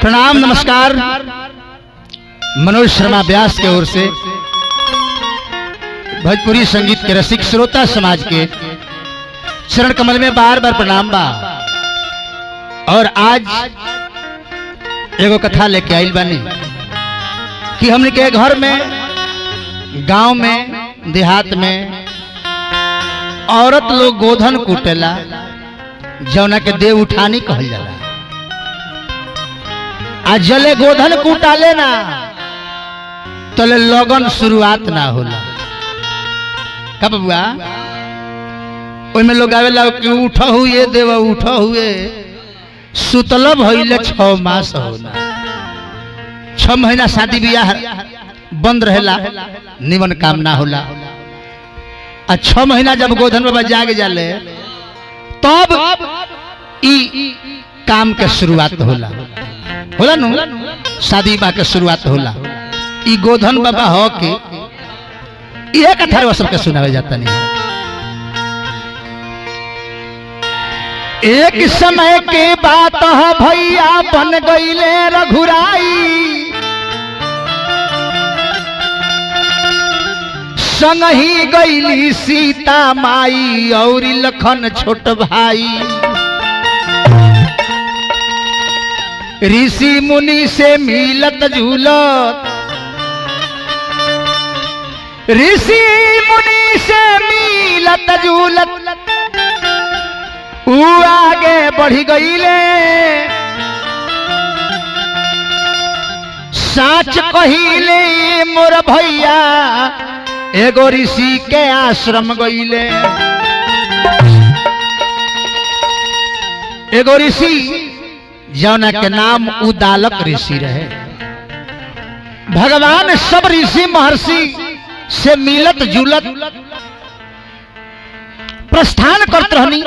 प्रणाम नमस्कार। मनोज शर्मा व्यास के ओर से भोजपुरी संगीत के रसिक श्रोता समाज के चरण कमल में बार बार प्रणाम बा। और आज एगो कथा लेके आइल बानी कि हमने के घर में, गांव में, देहात में औरत लोग गोधन कूटेला, जौना के देव उठानी कहल जाला। आ जले गोधन कूटाले ना तले लगन शुरुआत ना होला। का बबुआ ओइमे लोग आवेला कि उठ हुए देव उठ हुए, सुतल भइले 6 मास होला। 6 महीना शादी ब्याह बंद रहेला, निमन काम ना होला। आ 6 महीना जब गोधन बाबा जाग जाले तब ई काम के शुरुआत होला नु, शादी बा के शुरुआत होला। ई गोधन बाबा हो के यह कथा सबके सुनावे जाता नहीं। एक समय के बात है भैया, बन गईले रघुराई, संग ही गईली सीता माई और लखन छोट भाई। ऋषि मुनि से मिलत झूलत, ऋषि मुनि से मिलत झूलत ऊ आगे बढ़ी गईले। साच कहिले मोर भैया, एगो ऋषि के आश्रम गईले। एगो ऋषि जौना के नाम उदालक ऋषि रहे। भगवान सब ऋषि महर्षि से मिलत जुलत प्रस्थान करत रहनी,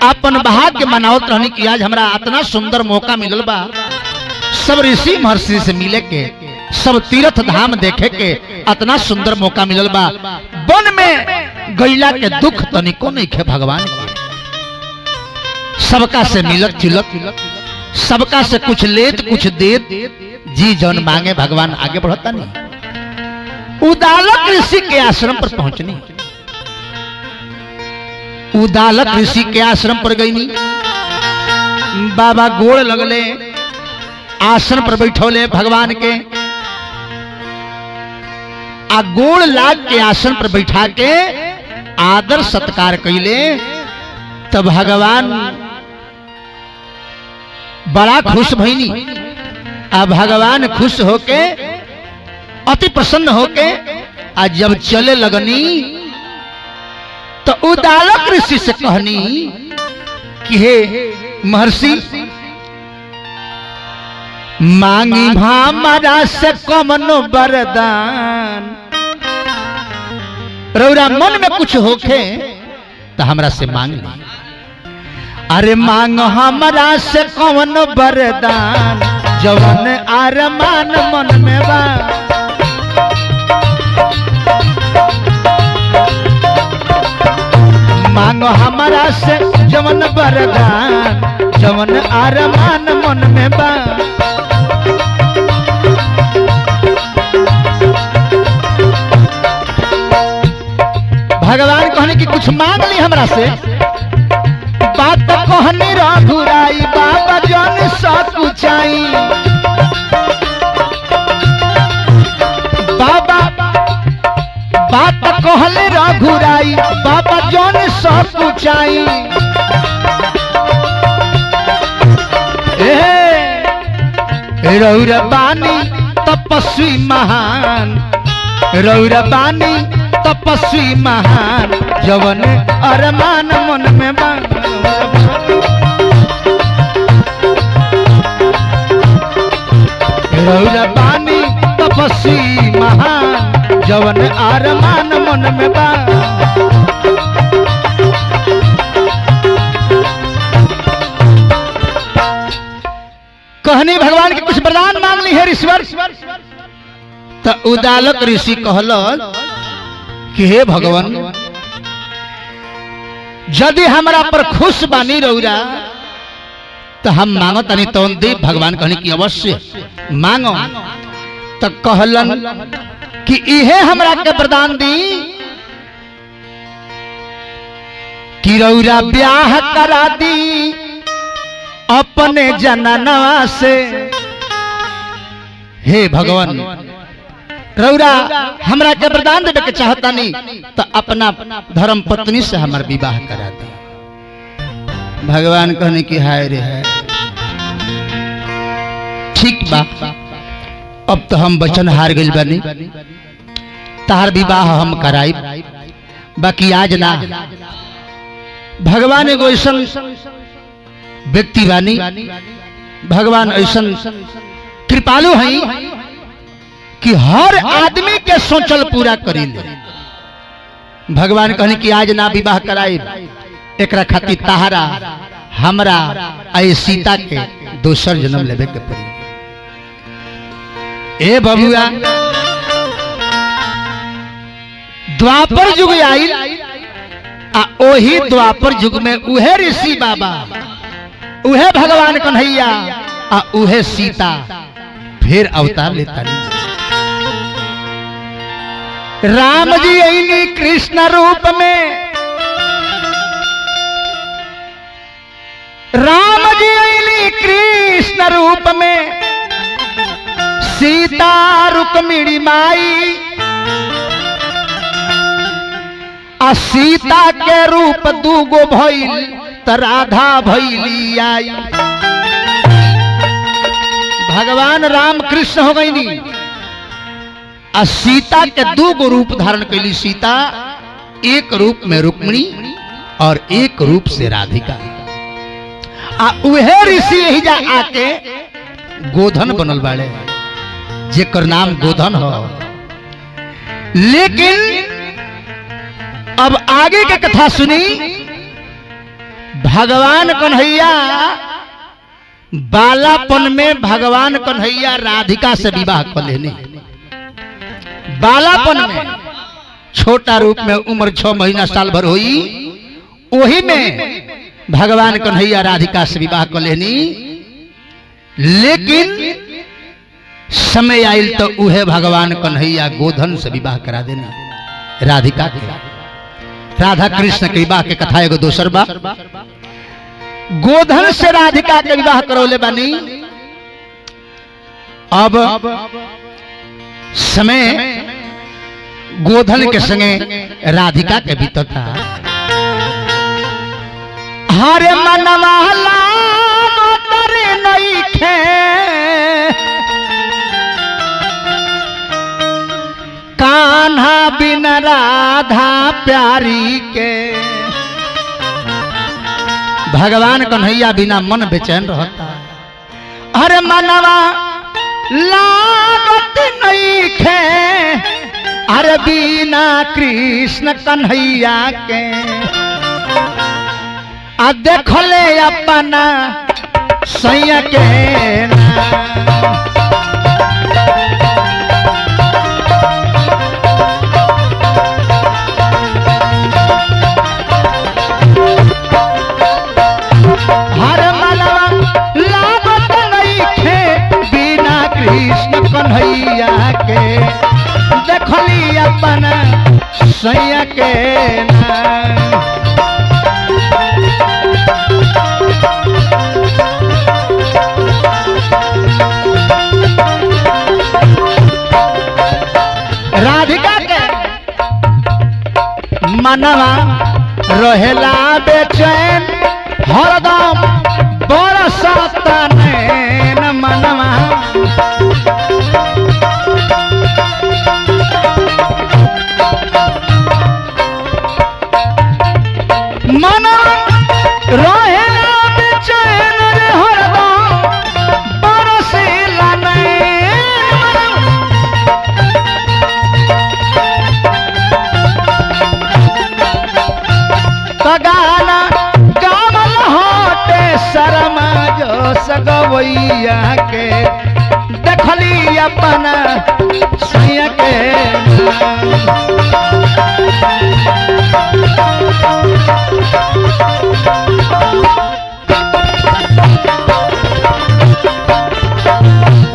अपन भाग्य मनावत रहनी कि आज हमरा इतना सुंदर मौका मिलल बा सब ऋषि महर्षि से मिले के, सब तीर्थ धाम देखे के इतना सुंदर मौका मिलल बा। वन में गईला के दुख तनिको नहीं खे भगवान के। सबका से मिलत जुलत, सबका से कुछ लेत कुछ देत, जी जौन मांगे भगवान आगे बढ़ता नहीं। उदालक ऋषि के आश्रम पर पहुंचनी, उदालक ऋषि के आश्रम पर गईनी। बाबा गोड़ लगले, आसन पर बैठौले भगवान के। आ गोड़ लाग के आसन पर बैठा के आदर सत्कार कैले। तब भगवान बड़ा खुश भईनी। अब भगवान खुश होके, अति प्रसन्न होके आज जब चले लगनी तो उदालक ऋषि से कहनी कि हे महर्षि, मांगी हमारा से कमनो वरदान। रौरा मन में कुछ होके तो हमरा से मांग ली। अरे मांग हमरा से कौन वरदान, जवन अरमान मन में बा। मांगो हमरा से जवन वरदान, जवन अरमान मन में बा। भगवान कहने की कुछ मांग ली हमरा से। बात कहनी रघुराई, बाबा जन सकुचाई। बाबा बात कहले रघुराई, बाबा जन सकुचाई। रौरा बानी तपस्वी महान, रौरा बानी तपस्वी महान, जवन अरमान मन में बा। रौरा बानी तपस्वी महान, जवन अरमान मन में बा। कहनी भगवान के कुछ वरदान मांग ली है ईश्वर। तो उदालक ऋषि कहल कि हे भगवान, यदि हमरा पर खुश बानी रौरा तो हम मांगो तनी तो दे। भगवान कहने की अवश्य मांगो। तो कहलन कि इहे हमरा के वरदान दी कि रौरा ब्याह करा दी अपने जननवा से। हे भगवान रौरा हमरा के वरदान देवे के चाहता नहीं तो अपना धर्म पत्नी से हमार विवाह करा दे। भगवान कहने की हाय रे है ठीक बा, अब तो हम वचन हार गइल बानी, तार विवाह हम कराई, बाकी आज ना। भगवान एगो ऐसन व्यक्ति बानी, भगवान ऐसन कृपालु हैं कि हर आदमी के सोचल पूरा करी ले। भगवान कहने कि आज ना विवाह कराई, एकरा खातिर तहारा हमरा आई सीता के दोसर जन्म लेवे के पड़ी। ए बबुआ द्वापर युग आइल आ ओही द्वापर युग में उहे ऋषि बाबा, उहे भगवान कन्हैया आ उहे सीता फिर अवतार लेता नहीं। राम जी आईनी कृष्ण रूप में, राम जी आईनी कृष्ण रूप में, सीता रुक्मिणी माई आ सीता के रूप दूगो भइल त राधा भइली आई। भगवान राम कृष्ण हो गई नी आ सीता के दूगो रूप धारण कैली। सीता एक रूप में रुक्मिणी और एक रूप से राधिका। आ उहे ऋषि यही जा आके गोधन बनल बाड़े, जेकर नाम गोधन हो। लेकिन अब आगे के कथा सुनी। भगवान कन्हैया बालापन में भगवान कन्हैया राधिका से विवाह कर लेने। बालापन में छोटा रूप में उम्र 6 महीना साल भर हुई, वही में भगवान कन्हैया राधिका से विवाह कर लेनी। लेकिन समय आयल तो उहे भगवान कन्हैया गोधन से विवाह करा देना राधिका के। राधा कृष्ण के विवाह के कथा एगो दोसर बा। गोधन से राधिका के विवाह करौले बानी। अब समय गोधन के संगे राधिका के बीतता। हरे मनवा तरे नइखे कान्हा बिन राधा प्यारी के। भगवान कन्हैया बिना मन बेचैन रहता। अरे मनवा लागत नइखे अरे बिना कृष्ण कन्हैया के। आ देखले अपना सैया के ना। कन्हैया के देखली अपना सैया के ना। राधिका के मनवा रहेला बेचैन हरदम बरसता नैन मनवा। सगवैया के देखली अपना सैया के।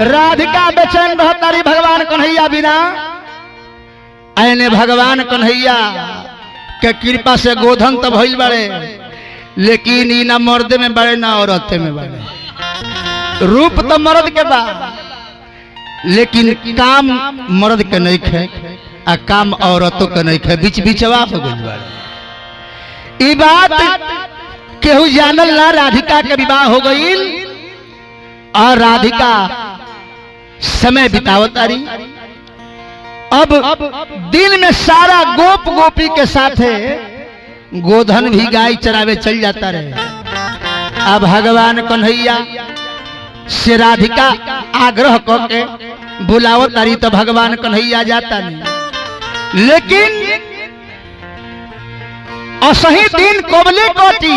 राधिका बेचैन रहतारी भगवान कन्हैया बिना। ऐने भगवान कन्हैया के कृपा से गोधन तो भइल बड़े, लेकिन ई ना मर्द में बड़े ना औरत में बड़े। रूप तो मर्द के बा, लेकिन काम मर्द के नहीं खे आ काम औरतों के नहीं खे, बीच बीचवा हो गइल बड़े। ई बात केहू जानल ना। राधिका के विवाह हो गईल और राधिका समय बितावतारी। अब दिन में सारा गोप गोपी के साथ गोधन भी गाय चरावे चल जाता रहे। अब भगवान कन्हैया से राधिका आग्रह करके बुलावतारी तो भगवान कन्हैया जाता नहीं। लेकिन असही दिन कोबले कोटी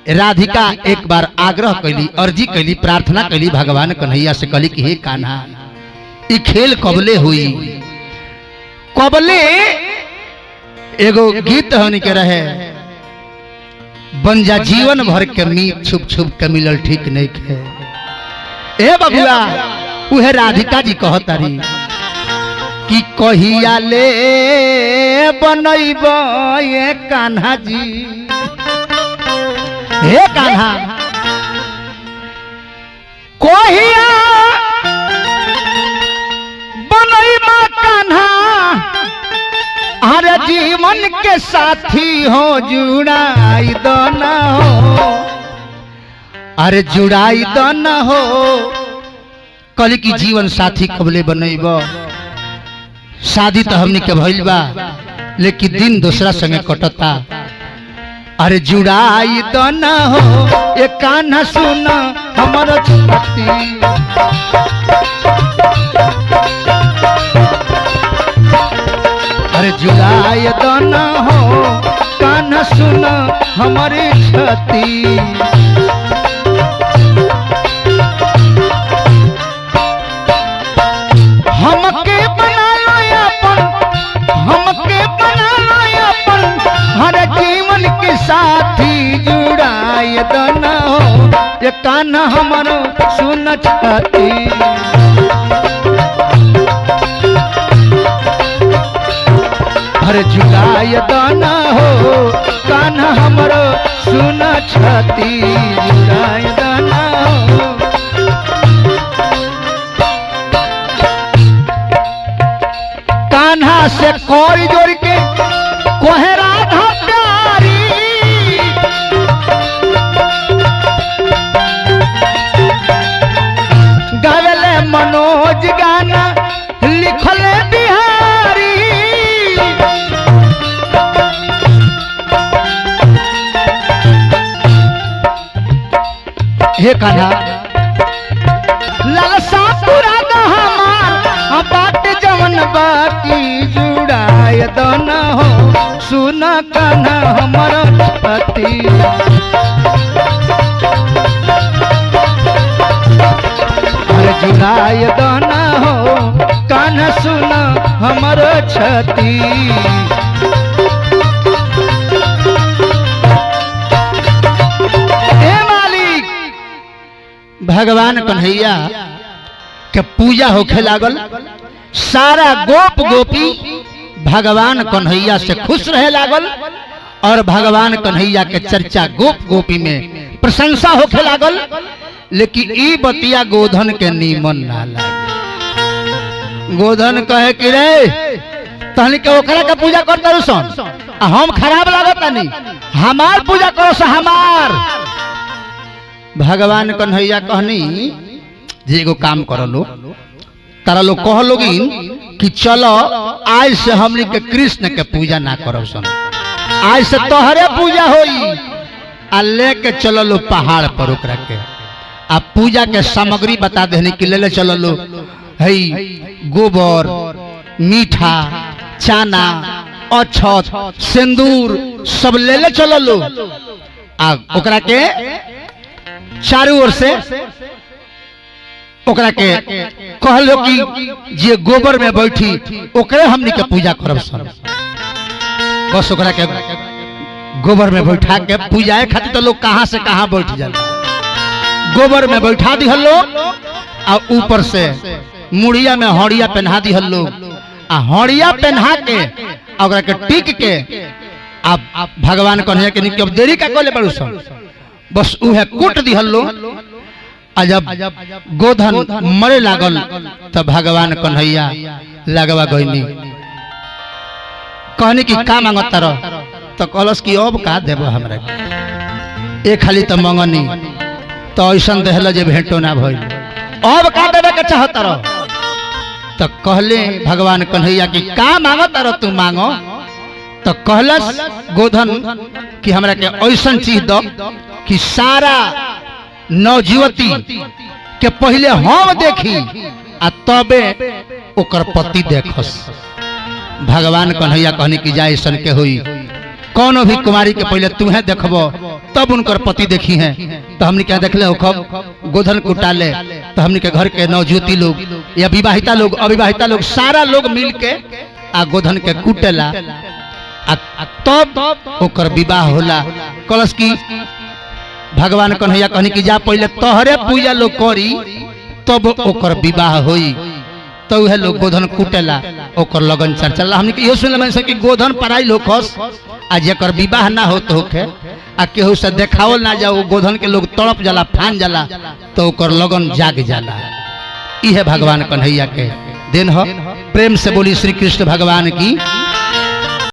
राधिका एक बार आग्रह कैली, अर्जी कैली, प्रार्थना कैली भगवान कन्हैया से, कहली कि हे कान्हा ई खेल कबले हुई। कबले एगो गीत होने के रहे, बन जा जीवन भर के मीत छुप छुप के मिलल ठीक नहीं खे। ए बबुआ उहे राधिका जी कहतारी कि कहिया ले बनैब ये कान्हा जी, हे कान्हा कहिया बनैब कान्हा, हर जीवन के साथी हो जुड़ाई दो न हो, अरे जुड़ाई दो न हो। कल की जीवन साथी कबले बनैब, शादी तो हमने के भइल बा, लेकिन दिन दूसरा संगे कटता। अरे जुड़ाई दो न हो ये कान्हा सुन हमर छाती, अरे जुड़ाई दो न हो कान्हा सुन हमारी छाती। हमके बना लो अपन, हमके बना लो अपन, हर जीवन के साथी जुड़ाई दो न हो ये कान्हा हमारो सुन छाती। हर जुड़ाई दो न हो कान्हा हमारो सुन छाती, जुड़ाई दो न हो। कान्हा से कोई जोड़ के कोहे राधा प्यारी, गावेले मनोज गाना लिखले बिहारी। हे कान्हा लालसा पूरा द हमार बात जवन बाकी, जुड़ाय दो न हो सुन कान्हा हमर छाती। अरे जुड़ाय दो न हो कान्हा सुन हमर छाती। भगवान कन्हैया के पूजा होखे लागल। सारा गोप गोपी भगवान कन्हैया से खुश रहे लागल और भगवान कन्हैया के चर्चा गोप गोपी में प्रशंसा होखे लागल। लेकिन ई बतिया गोधन के नीमन ना लागे। गोधन कहे कि रे तहनी के ओकरा के पूजा करता रुसन, हम खराब लागत नहीं, हमार पूजा करो से हमार। भगवान कन्हैया कहनी जे एगो काम कर लो, तारा लोग कह लोगिन कि चलो आज से हमनी के कृष्ण के पूजा ना करब सन, आज से तोहरे पूजा होई। आ लेके चलो लो पहाड़ पर ओकरा के, आ पूजा के सामग्री बता देने कि ले चलो लो है गोबर, मीठा, चाना, अक्षत, सिंदूर सब ले चलो लो। आ ओकरा के चारों ओर से ओकरा के कहलो कि जे गोबर में बैठी ओकरे हमनी के पूजा करब सन। बस ओकरा के गोबर में बैठा के पूजाए खातिर तो लोग कहां से कहां बैठ जाला। गोबर में बैठा दिहल लोग आ ऊपर से मुड़िया में हड़िया पहना दी लोग आ हड़िया पहना के ओकरा के टिक के आप भगवान कन्हैया के निक अब देरी का कोले बड़ू सन बस उहे कूट दी लोग आ जब गोधन मरे लागल तब भगवान कन्हैया लगवा गईनी कहनी कि का मांगत रह तो कहलस कि अब का देबो हमरा ए खाली तो मंगनी तो ऐसा देहल जे भेंटो ना भइल अब का देवे के चाहत रह तो कहले भगवान कन्हैया कि का मांगत रह तू मांगो तो कहलस गोधन कि हमरा के ऐसा चीज दो कि सारा नवजुवती के पहले हम देखी आ तबे ओकर पति देखस भगवान कन्हैया कहने की जाय सन के हुई कौनो भी कुमारी के पहले तुम्हें देखबो तब उनकर पति देखी हैं तो हमने क्या देख ले हो खब गोधन कुटाले तो हमने के घर के नवजुवती लोग या विवाहिता लोग अविवाहिता लोग सारा लोग मिल के आ गोधन के कुटेला तब ओकर विवाह होला कलश की भगवान कन्हैया कहने की जा पहले तोहरे पूजा लोग करी तब ओकर विवाह होई तो वह लोग गोधन कुटेला ओकर लगन चल हमने इहो सुन कि गोधन पराई लोग खस आ जेकर विवाह ना होत होखे आ केहू से देखावल ना जाओ गोधन के लोग तड़प जाला फान जाला तो ओकर लगन जाग जाला इहे भगवान कन्हैया के दिन हो प्रेम से बोली श्री कृष्ण भगवान की